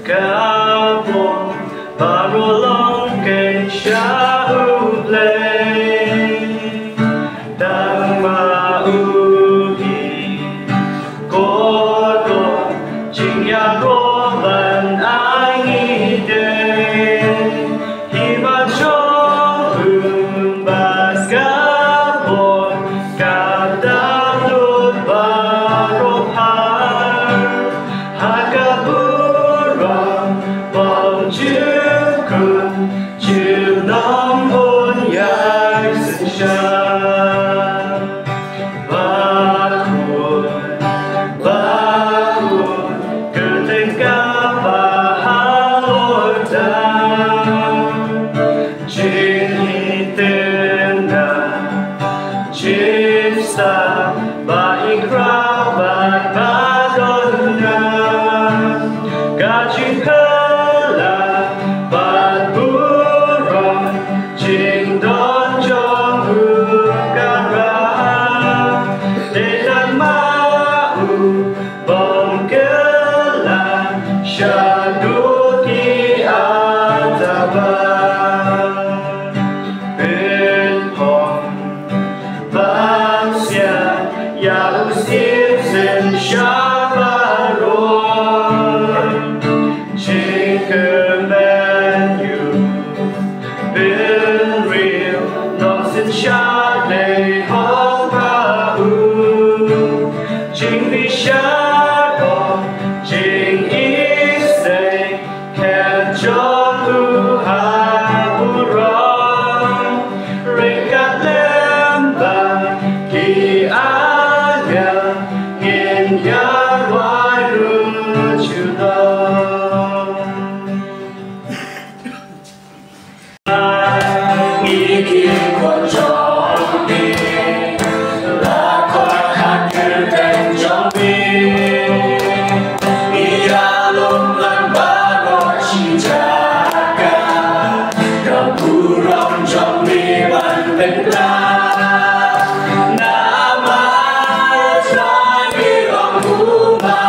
Cabo Barolong Ken Shahu Play Tang Mauhi Kodo Jing Ya Go Ban Ai Ngi De Hiba Chong Bas Cabo Kadam Lut Baro Har Hakabura Bom Chư Kun Chư Nam Hôn Yai Sinh Sha Ba Khun Cứ tên ca Ba Hà Lôi Đàm Trên hi tên na Trên sa Ba Ikra Ba Ba Đôn Na Gaji Kala Ba Burong Jing Don Jong Hu Gara Để Tăng Ma'u Bom Kala Shaduki Ataba Bên Hồng Bang Sia Ya Usim Sin Shabaroi Chicken menu Been real Long since Shade Hong Pa'u Jing Vi Shadow Jing Isay Ken Jong Hu Hai Burong Ringat Lemba Ki Anya Ngin Ya Wai Ru Chu Dong Nghĩ Kim Quân Trong Đi Là Con Hát Như Tên Trong Đi Nghĩ Ya Lung Lan Ba Đo Chi Cha Ca Gặp Bù Rong Trong Đi Ban Bên La Nam Mát Lai Vi Rong Bù Ma